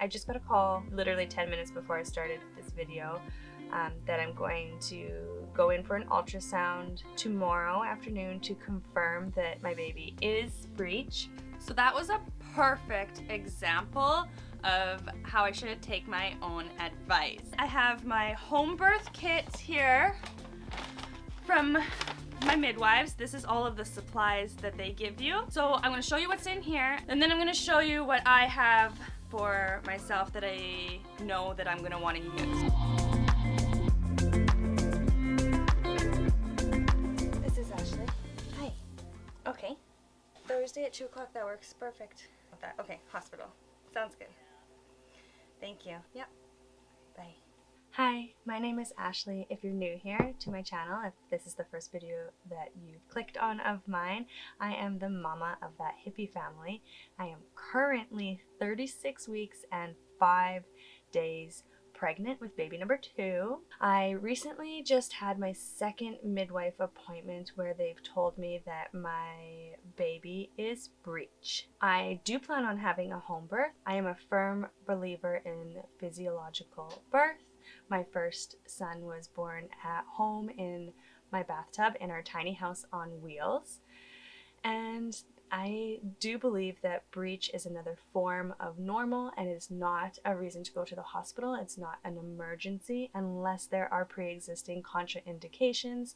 I just got a call literally 10 minutes before I started this video that I'm going to go in for an ultrasound tomorrow afternoon to confirm that my baby is BREECH. So that was a perfect example of how I should take my own advice. I have my home birth kit here from my midwives. This is all of the supplies that they give you. So I'm going to show you what's in here, and then I'm going to show you what I have for myself that I know that I'm going to want to use. This is Ashley. Hi. Okay. Thursday at 2 o'clock, that works perfect. Okay, hospital. Sounds good. Thank you. Yep. Bye. Hi, my name is Ashley. If you're new here to my channel, if this is the first video that you clicked on of mine, I am the mama of that hippie family. I am currently 36 weeks and 5 days pregnant with baby number 2. I recently just had my second midwife appointment where they've told me that my baby is BREECH. I do plan on having a home birth. I am a firm believer in physiological birth. My first son was born at home in my bathtub in our tiny house on wheels. And I do believe that BREECH is another form of normal and is not a reason to go to the hospital. It's not an emergency unless there are pre-existing contraindications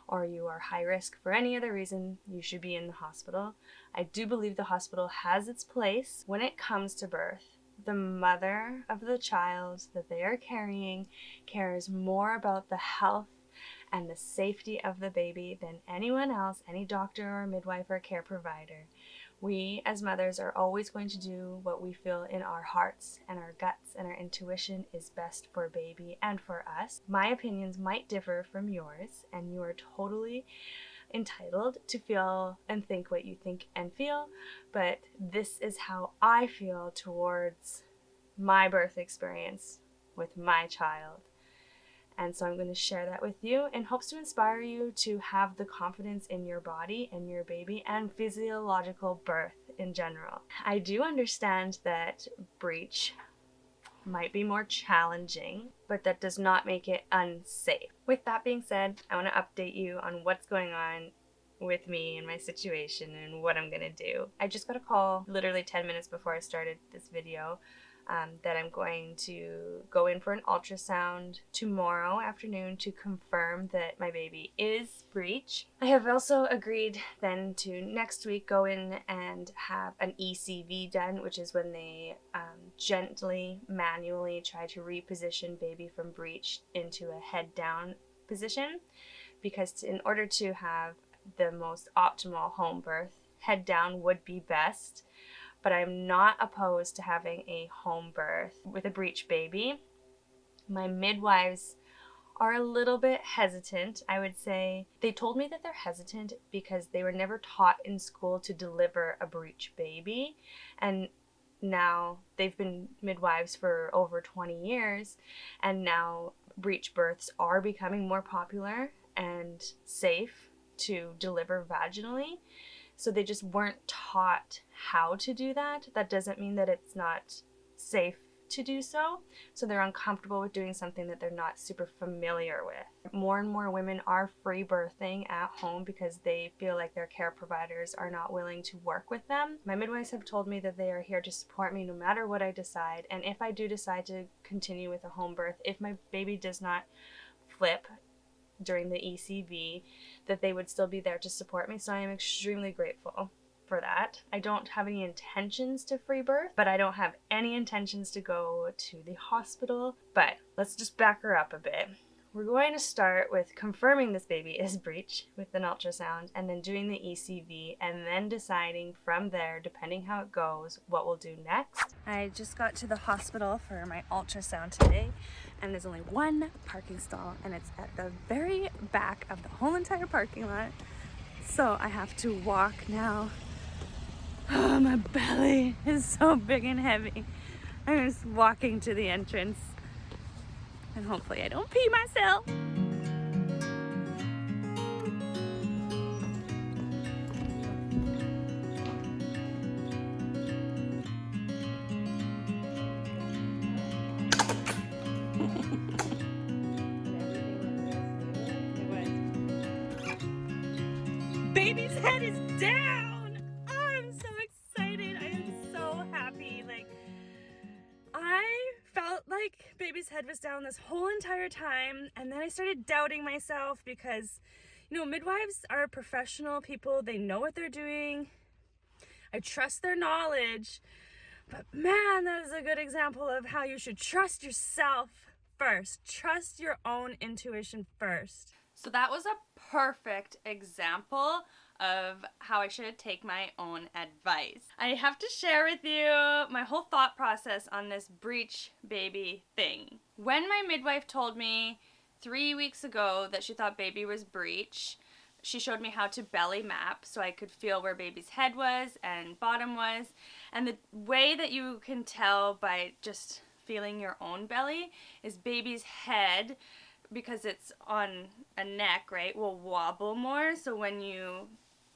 or you are high risk for any other reason. You should be in the hospital. I do believe the hospital has its place when it comes to birth. The mother of the child that they are carrying cares more about the health and the safety of the baby than anyone else, any doctor or midwife or care provider. We as mothers are always going to do what we feel in our hearts and our guts and our intuition is best for baby and for us. My opinions might differ from yours, and you are totally entitled to feel and think what you think and feel, but this is how I feel towards my birth experience with my child. And so I'm going to share that with you in hopes to inspire you to have the confidence in your body and your baby and physiological birth in general. I do understand that BREECH might be more challenging, but that does not make it unsafe. With that being said, I want to update you on what's going on with me and my situation and what I'm going to do. I just got a call literally 10 minutes before I started this video that I'm going to go in for an ultrasound tomorrow afternoon to confirm that my baby is BREECH. I have also agreed then to next week go in and have an ECV done, which is when they gently, manually try to reposition baby from BREECH into a head down position, because in order to have the most optimal home birth, head down would be best. But I'm not opposed to having a home birth with a BREECH baby. My midwives are a little bit hesitant. I would say they told me that they're hesitant because they were never taught in school to deliver a BREECH baby. And now they've been midwives for over 20 years. And now BREECH births are becoming more popular and safe to deliver vaginally. So they just weren't taught how to do that. That doesn't mean that it's not safe to do so. So they're uncomfortable with doing something that they're not super familiar with. More and more women are free birthing at home because they feel like their care providers are not willing to work with them. My midwives have told me that they are here to support me no matter what I decide. And if I do decide to continue with a home birth, if my baby does not flip during the ECV, that they would still be there to support me. So I am extremely grateful for that. I don't have any intentions to free birth, but I don't have any intentions to go to the hospital. But let's just back her up a bit. We're going to start with confirming this baby is BREECH with an ultrasound, and then doing the ECV, and then deciding from there, depending how it goes, what we'll do next. I just got to the hospital for my ultrasound today, and there's only one parking stall, and it's at the very back of the whole entire parking lot. So I have to walk now. Oh, my belly is so big and heavy. I'm just walking to the entrance. And hopefully I don't pee myself. Baby's head is down! Oh, I'm so excited. I am so happy. I felt like baby's head was down this whole entire time, and then I started doubting myself because, midwives are professional people. They know what they're doing. I trust their knowledge. But man, that is a good example of how you should trust yourself first. Trust your own intuition first. So that was a perfect example of how I should take my own advice. I have to share with you my whole thought process on this breech baby thing. When my midwife told me 3 weeks ago that she thought baby was breech, she showed me how to belly map so I could feel where baby's head was and bottom was. And the way that you can tell by just feeling your own belly is baby's head, because it's on a neck, right, will wobble more. So when you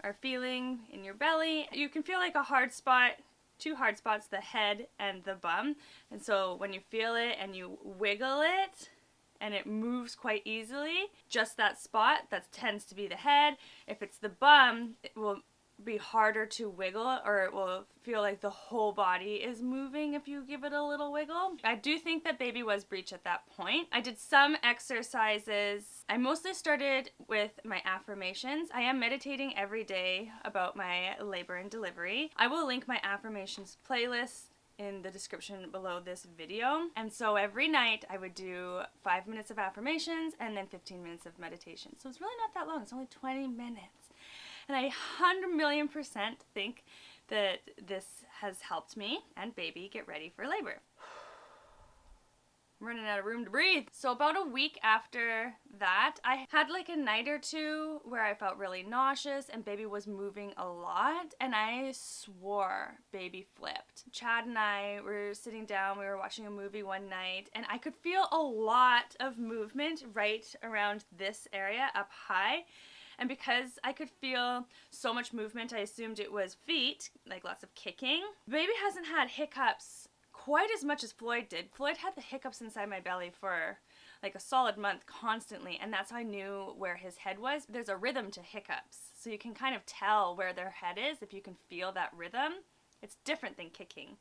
are feeling in your belly, you can feel like a hard spot, two hard spots, the head and the bum. And so when you feel it and you wiggle it, and it moves quite easily, just that spot, that tends to be the head. If it's the bum, it will be harder to wiggle, or it will feel like the whole body is moving if you give it a little wiggle. I do think that baby was breech at that point. I did some exercises. I mostly started with my affirmations. I am meditating every day about my labor and delivery. I will link my affirmations playlist in the description below this video. And so every night I would do 5 minutes of affirmations and then 15 minutes of meditation. So it's really not that long. It's only 20 minutes. And I 100,000,000% think that this has helped me and baby get ready for labor. I'm running out of room to breathe. So about a week after that, I had like a night or two where I felt really nauseous and baby was moving a lot, and I swore baby flipped. Chad and I were sitting down, we were watching a movie one night, and I could feel a lot of movement right around this area up high. And because I could feel so much movement, I assumed it was feet, like lots of kicking. Baby hasn't had hiccups quite as much as Floyd did. Floyd had the hiccups inside my belly for like a solid month constantly, and that's how I knew where his head was. There's a rhythm to hiccups, so you can kind of tell where their head is if you can feel that rhythm. It's different than kicking.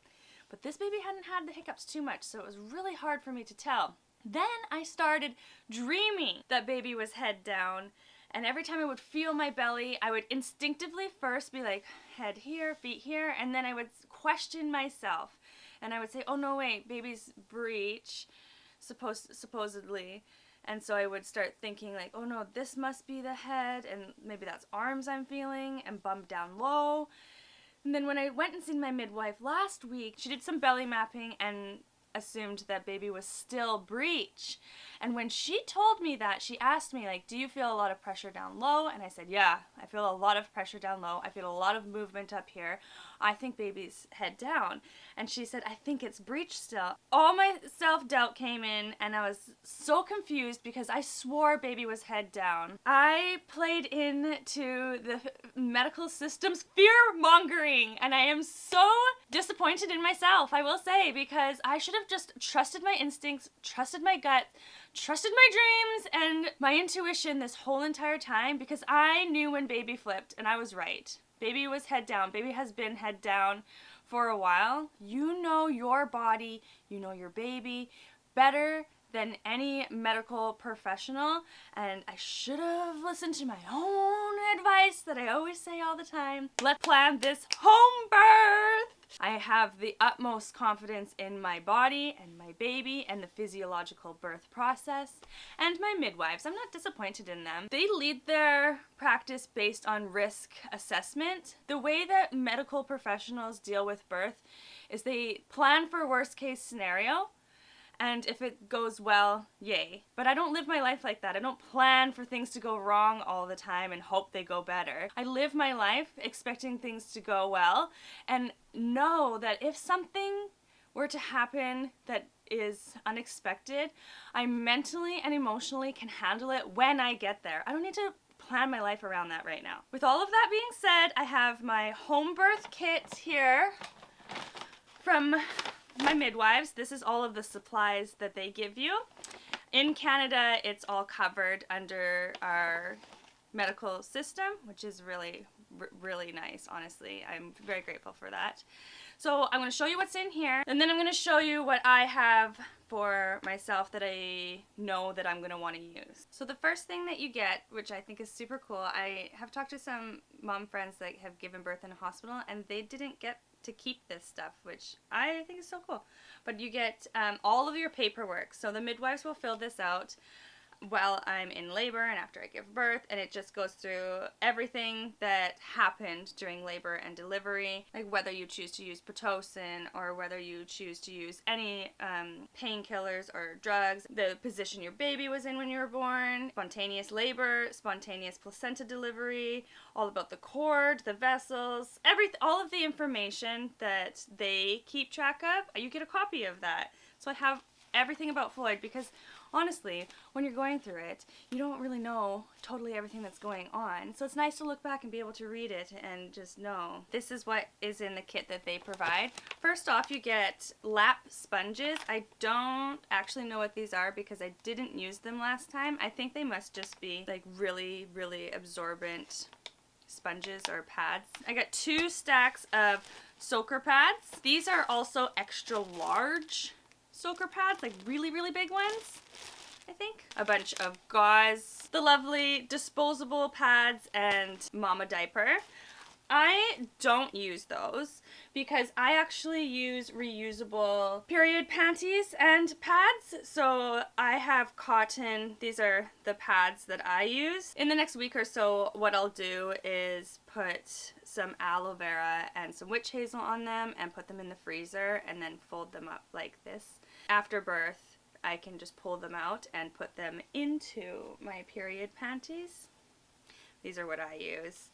But this baby hadn't had the hiccups too much, so it was really hard for me to tell. Then I started dreaming that baby was head down, and every time I would feel my belly, I would instinctively first be like, head here, feet here, and then I would question myself. And I would say, oh no, wait, baby's breech, supposedly. And so I would start thinking like, oh no, this must be the head, and maybe that's arms I'm feeling, and bum down low. And then when I went and seen my midwife last week, she did some belly mapping and assumed that baby was still breech. And when she told me that, she asked me like, do you feel a lot of pressure down low? And I said, yeah, I feel a lot of pressure down low. I feel a lot of movement up here. I think baby's head down. And she said, I think it's breech still. All my self-doubt came in, and I was so confused because I swore baby was head down. I played into the medical system's fear-mongering, and I am so disappointed in myself, I will say, because I should have just trusted my instincts, trusted my gut, trusted my dreams and my intuition this whole entire time, because I knew when baby flipped, and I was right. Baby was head down. Baby has been head down for a while. You know your body, you know your baby better than any medical professional, and I should have listened to my own advice that I always say all the time. Let's plan this home birth! I have the utmost confidence in my body and my baby and the physiological birth process and my midwives. I'm not disappointed in them. They lead their practice based on risk assessment. The way that medical professionals deal with birth is they plan for worst case scenario, and if it goes well, yay. But I don't live my life like that. I don't plan for things to go wrong all the time and hope they go better. I live my life expecting things to go well and know that if something were to happen that is unexpected, I mentally and emotionally can handle it when I get there. I don't need to plan my life around that right now. With all of that being said, I have my home birth kit here from my midwives. This is all of the supplies that they give you. In Canada, it's all covered under our medical system, which is really, really nice, honestly. I'm very grateful for that. So I'm going to show you what's in here, and then I'm going to show you what I have for myself that I know that I'm going to want to use. So the first thing that you get, which I think is super cool, I have talked to some mom friends that have given birth in a hospital, and they didn't get to keep this stuff, which I think is so cool. But you get all of your paperwork. So the midwives will fill this out while I'm in labor and after I give birth, and it just goes through everything that happened during labor and delivery, like whether you choose to use Pitocin or whether you choose to use any painkillers or drugs, the position your baby was in when you were born, spontaneous labor, spontaneous placenta delivery, all about the cord, the vessels, all of the information that they keep track of. You get a copy of that. So I have everything about Floyd, because honestly, when you're going through it, you don't really know totally everything that's going on. So it's nice to look back and be able to read it and just know. This is what is in the kit that they provide. First off, you get lap sponges. I don't actually know what these are because I didn't use them last time. I think they must just be like really, really absorbent sponges or pads. I got 2 stacks of soaker pads. These are also extra large soaker pads, like really, really big ones, I think. A bunch of gauze, the lovely disposable pads, and mama diaper. I don't use those because I actually use reusable period panties and pads. So I have cotton. These are the pads that I use. In the next week or so, what I'll do is put some aloe vera and some witch hazel on them and put them in the freezer and then fold them up like this. After birth, I can just pull them out and put them into my period panties. These are what I use.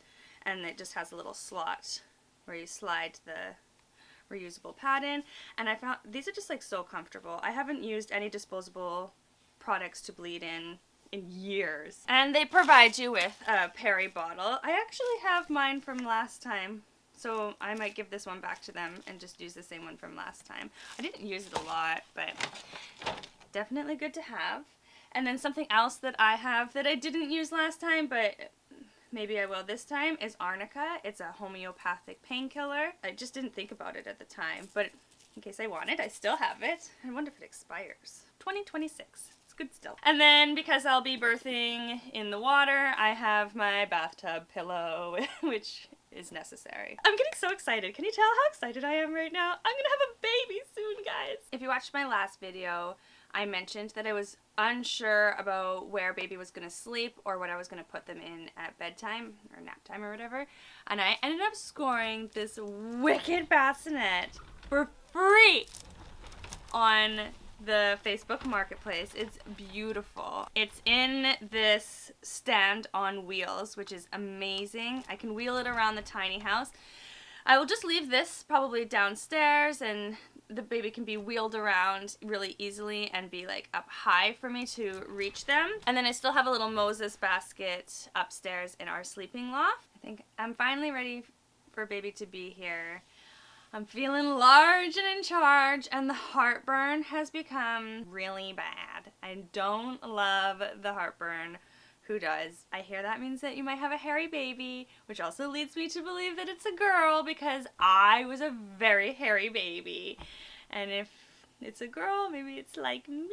And it just has a little slot where you slide the reusable pad in. And I found these are just like so comfortable. I haven't used any disposable products to bleed in years. And they provide you with a peri bottle. I actually have mine from last time, so I might give this one back to them and just use the same one from last time. I didn't use it a lot, but definitely good to have. And then something else that I have that I didn't use last time, but maybe I will this time, is arnica. It's a homeopathic painkiller. I just didn't think about it at the time, but in case I want it, I still have it. I wonder if it expires. 2026. It's good still. And then because I'll be birthing in the water, I have my bathtub pillow, which is necessary. I'm getting so excited. Can you tell how excited I am right now? I'm gonna have a baby soon, guys. If you watched my last video, I mentioned that I was unsure about where baby was going to sleep or what I was going to put them in at bedtime or nap time or whatever. And I ended up scoring this wicked bassinet for free on the Facebook Marketplace. It's beautiful. It's in this stand on wheels, which is amazing. I can wheel it around the tiny house. I will just leave this probably downstairs, and the baby can be wheeled around really easily and be like up high for me to reach them. And then I still have a little Moses basket upstairs in our sleeping loft. I think I'm finally ready for baby to be here. I'm feeling large and in charge, and the heartburn has become really bad. I don't love the heartburn. Who does? I hear that means that you might have a hairy baby, which also leads me to believe that it's a girl because I was a very hairy baby. And if it's a girl, maybe it's like me.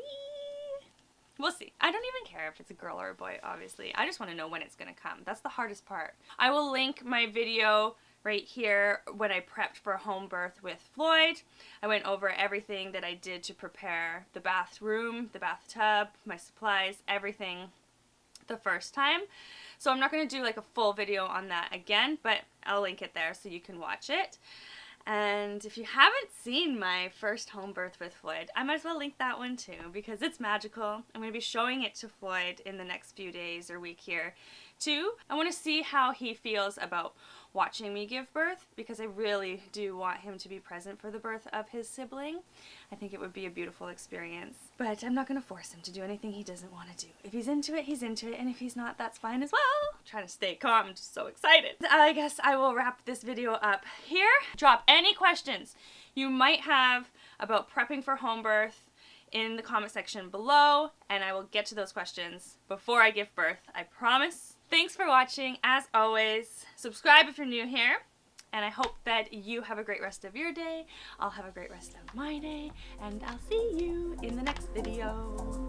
We'll see. I don't even care if it's a girl or a boy, obviously. I just want to know when it's going to come. That's the hardest part. I will link my video right here when I prepped for home birth with Floyd. I went over everything that I did to prepare the bathroom, the bathtub, my supplies, everything the first time. So I'm not going to do like a full video on that again, but I'll link it there so you can watch it. And if you haven't seen my first home birth with Floyd, I might as well link that one too because it's magical. I'm going to be showing it to Floyd in the next few days or week here too. I want to see how he feels about watching me give birth because I really do want him to be present for the birth of his sibling. I think it would be a beautiful experience. But I'm not going to force him to do anything he doesn't want to do. If he's into it, he's into it. And if he's not, that's fine as well. I'm trying to stay calm. I'm just so excited. I guess I will wrap this video up here. Drop any questions you might have about prepping for home birth in the comment section below, and I will get to those questions before I give birth. I promise. Thanks for watching. As always, subscribe if you're new here. And I hope that you have a great rest of your day. I'll have a great rest of my day. And I'll see you in the next video.